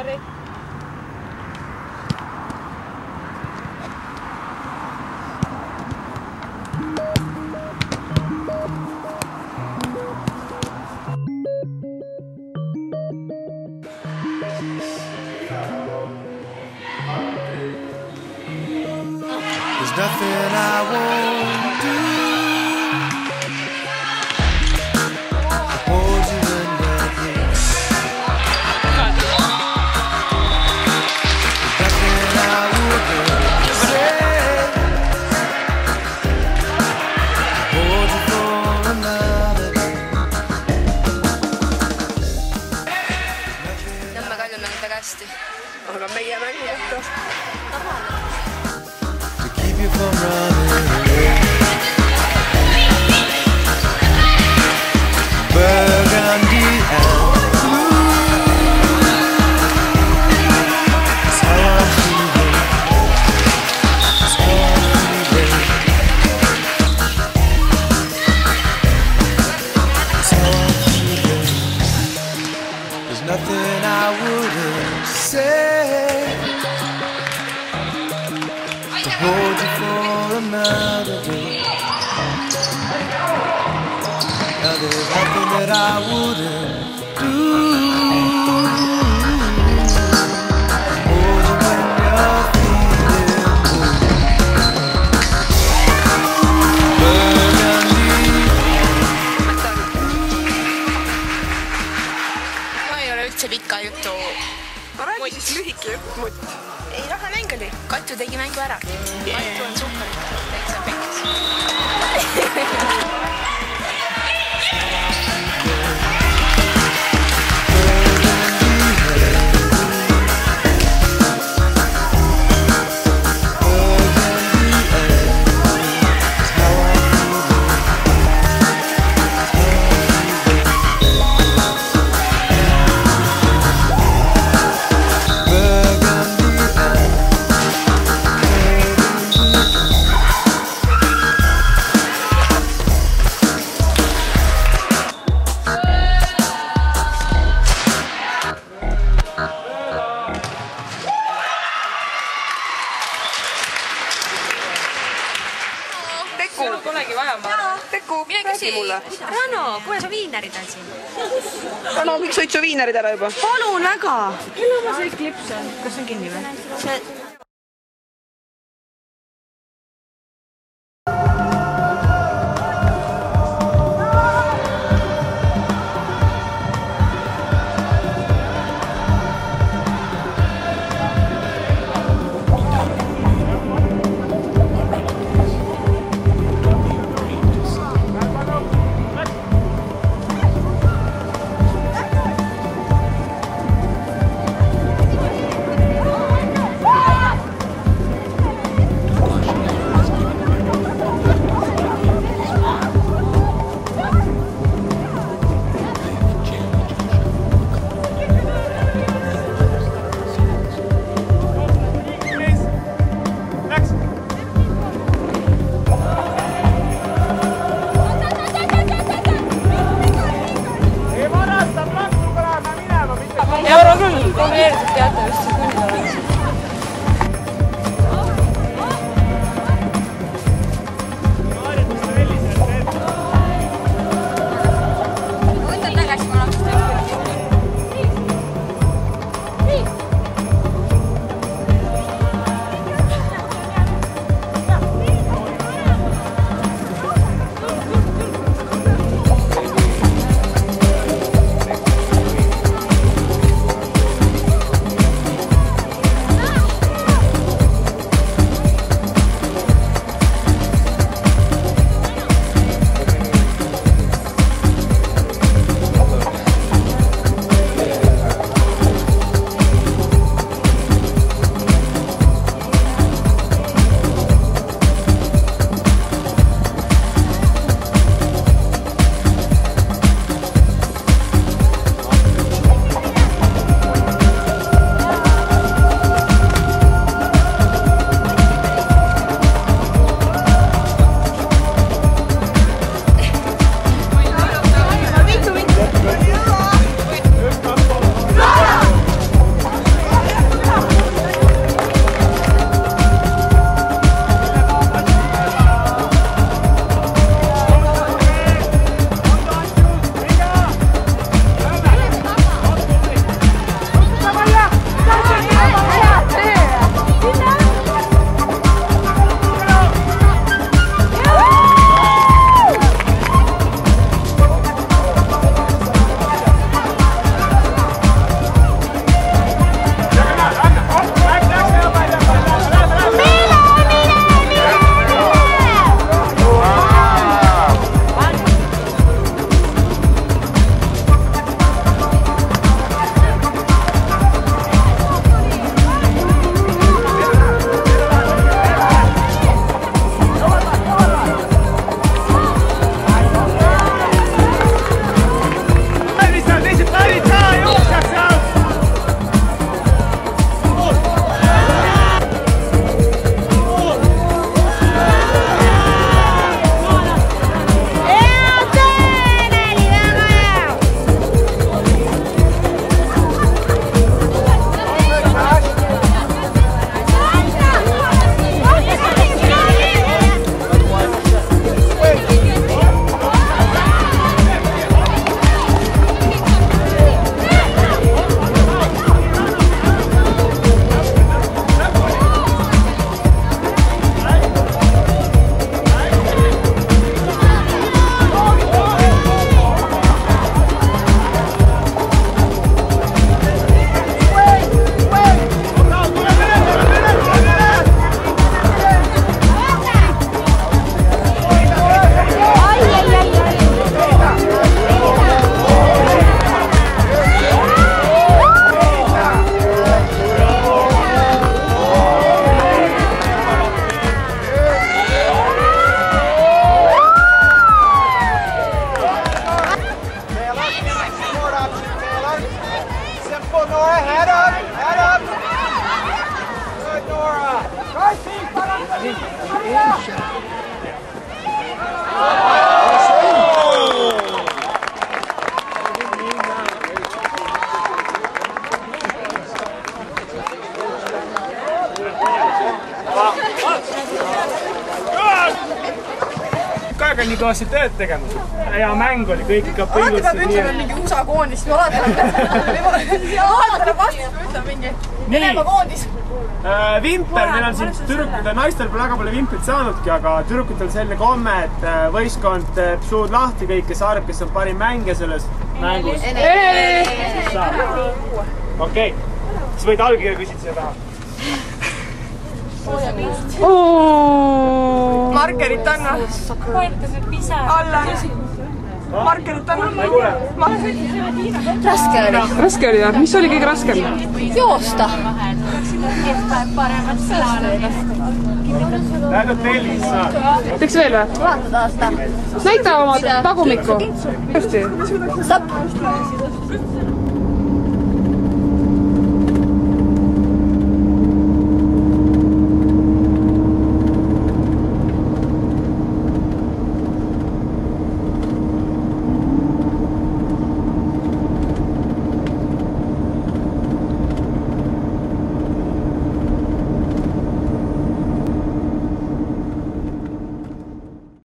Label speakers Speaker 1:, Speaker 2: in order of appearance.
Speaker 1: Sorry.
Speaker 2: There's nothing I won't do. Hold you in your grip. There's nothing I wouldn't say. Hold you for another day.
Speaker 3: Nõmme Kalju mängib väga hästi.
Speaker 1: Aga meie mängu kohta.
Speaker 2: Keep you from running away. Burgundy and blue is how I'm feeling. It's how I'm feeling. It's how I'm feeling. There's nothing I wouldn't say to hold you for another day. Now there's nothing that I wouldn't do. Hold you when you're feeling blue. Burgundy.
Speaker 3: Ma ei ole üldse pika jutu.
Speaker 1: Ma räägi siis lühike jutt mutt.
Speaker 3: Ei, lahe mäng oli. Katju tegi mängu ära. Katju on super. Täitsa pekkis.
Speaker 1: Sul polegi vaja, ma arvan. Teku, räägi mulle.
Speaker 4: Rano, kuule, sa viinerid on siin.
Speaker 1: Rano, miks sõid su viinerid ära juba?
Speaker 4: Palun väga. Kellel ma see klips on? Kas see on kinni või? See...
Speaker 5: koos siin tööd tegema. Ja mäng oli kõik ikka põilus.
Speaker 1: Alati peab ütlema mingi USA koondist või alati tuleb vastus, peab ütlema mingi Venemaa koondis.
Speaker 5: Vimper, meil on siin tüdrukud ja naistel pole väga palju vimprit saanudki, aga tüdrukutel on selline komme, et võistkond teeb suud lahti kõik, kes arvab, kes on parim mängija selles mängus. Okei, siis võid allkirja küsida siia taha.
Speaker 1: Markerit anna. Alla. Markerit anna.
Speaker 5: Ma ei kuule.
Speaker 4: Raske oli jah? Mis oli kõige raskem?
Speaker 3: Joosta.
Speaker 5: Lähed hotellis saad.
Speaker 4: Teeks veel või? Näita oma tagumikku. Just.
Speaker 3: Stopp.